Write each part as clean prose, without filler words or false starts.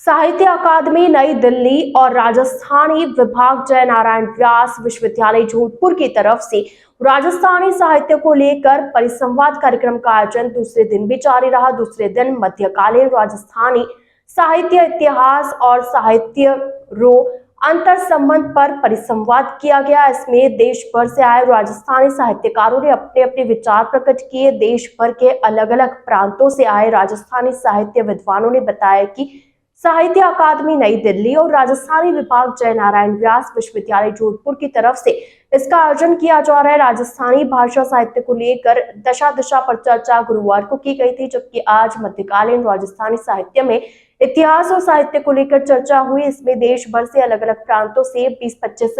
साहित्य अकादमी नई दिल्ली और राजस्थानी विभाग जय नारायण व्यास विश्वविद्यालय जोधपुर की तरफ से राजस्थानी साहित्य को लेकर परिसंवाद कार्यक्रम का आयोजन दूसरे दिन भी जारी रहा। दूसरे दिन मध्यकालीन राजस्थानी साहित्य इतिहास और साहित्य रो अंतर संबंध पर परिसंवाद किया गया। इसमें देश भर से आए राजस्थानी साहित्यकारों ने अपने अपने विचार प्रकट किए। देश भर के अलग अलग प्रांतों से आए राजस्थानी साहित्य विद्वानों ने बताया कि साहित्य अकादमी नई दिल्ली और राजस्थानी विभाग जय नारायण व्यास विश्वविद्यालय जोधपुर की तरफ से इसका आयोजन किया जा रहा है। राजस्थानी भाषा साहित्य को लेकर दशा दिशा पर चर्चा गुरुवार को की गई थी, जबकि आज मध्यकालीन राजस्थानी साहित्य में इतिहास और साहित्य को लेकर चर्चा हुई। इसमें देश भर से अलग अलग प्रांतों से 20-25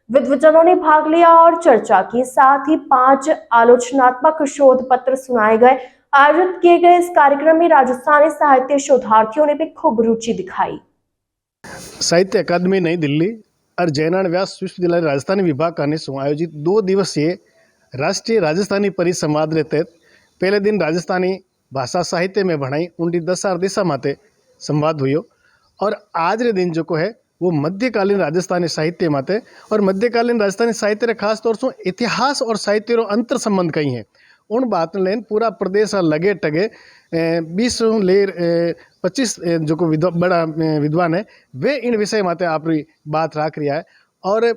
विद्वजनों ने भाग लिया और चर्चा की। साथ ही 5 आलोचनात्मक शोध पत्र सुनाए गए। आयोजित किए गए इस कार्यक्रम में राजस्थानी साहित्य शोधार्थियों ने भी खूब रुचि दिखाई। साहित्य अकादमी नई दिल्ली और जय नारायण व्यास विश्वविद्यालय राजस्थानी विभाग का आयोजित 2 दिवसीय राष्ट्रीय राजस्थानी परिसंवाद के तहत पहले दिन राजस्थानी भाषा साहित्य में भणाई उनकी दशा दिशा माते संवाद हुई और आज रे दिन जो है वो मध्यकालीन राजस्थानी साहित्य माते और मध्यकालीन राजस्थानी साहित्य खास तौर से इतिहास और साहित्य रो अंतर संबंध कई हैं उन बात लेन पूरा प्रदेश लगे टगे 20 लेर 25 जो को बड़ा विद्वान है वे इन विषय माते आपरी बात रख रहा है और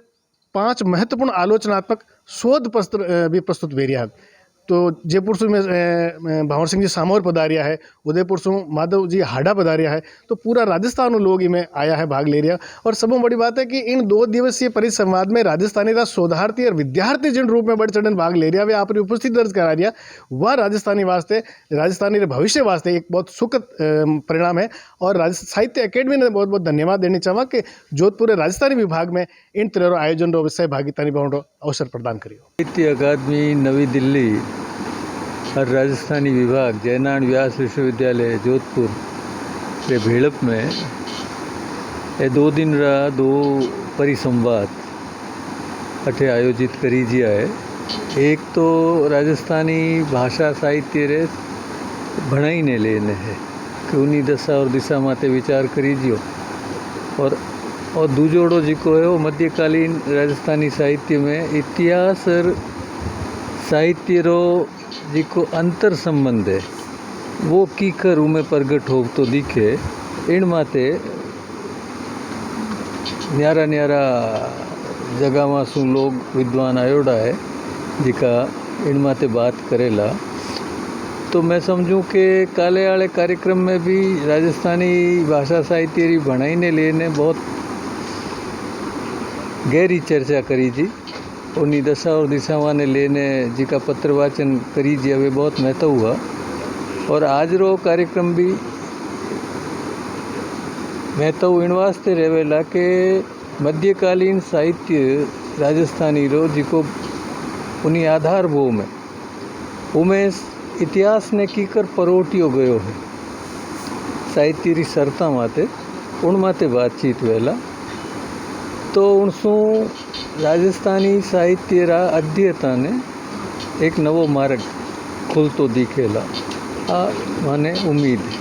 5 महत्वपूर्ण आलोचनात्मक शोध पत्र भी प्रस्तुत हो रहा है। तो जयपुर से में भावर सिंह जी सामोर पधारिया है, उदयपुर से माधव जी हाडा पधारिया है। तो पूरा राजस्थान लोग इनमें आया है, भाग ले रहा। और सबसे बड़ी बात है कि इन 2 दिवसीय परिसंवाद में राजस्थानी का शोधार्थी और विद्यार्थी जिन रूप में बढ़ चढ़न भाग ले रहा वे आपकी उपस्थिति दर्ज करा रहा वह राजस्थानी वास्ते राजस्थानी भविष्य वास्ते एक बहुत सुखद परिणाम है। और साहित्य अकेडमी ने बहुत बहुत धन्यवाद देना चाहवा कि जोधपुर राजस्थानी विभाग में इन तरह आयोजन रो सहभागिता अवसर प्रदान करियो। साहित्य अकादमी नवी दिल्ली और राजस्थानी विभाग जय नारायण व्यास विश्वविद्यालय जोधपुर के भेड़प में ये 2 दिन रहा 2 परिसंवाद अठे आयोजित करी जिया है। एक तो राजस्थानी भाषा साहित्य रे भणाई ने लेने है कि उन्हीं दशा और दिशा माते विचार करी जियो और दूजोड़ो जिको है वो मध्यकालीन राजस्थानी साहित्य में इतिहास और साहित्य रो जिको अंतर संबंध है वो की कर उमें प्रगट हो तो दिखे इन माते न्यारा न्यारा जगह में सु लोग विद्वान आयोडा है जिका इन माते बात करेला। तो मैं समझूं कि काले वाले कार्यक्रम में भी राजस्थानी भाषा साहित्य री भणाई ने लेने बहुत गहरी चर्चा करी जी। उन्हीं दशा और दिशावां ने लेने जिका पत्र वाचन करी जी वे बहुत महत्व हुआ। और आज रो कार्यक्रम भी महत्व इन वास्ते रहेला कि मध्यकालीन साहित्य राजस्थानी रो जिको उन्हीं आधारभूत में उमें इतिहास ने कीकर परोटियो गयो है साहित्य री शर्ता माते उन माते बातचीत वेला। तो उनसू राजस्थानी साहित्य रा अध्ययता ने एक नवो मार्ग खुलतो दिखेला आ माने उम्मीद है।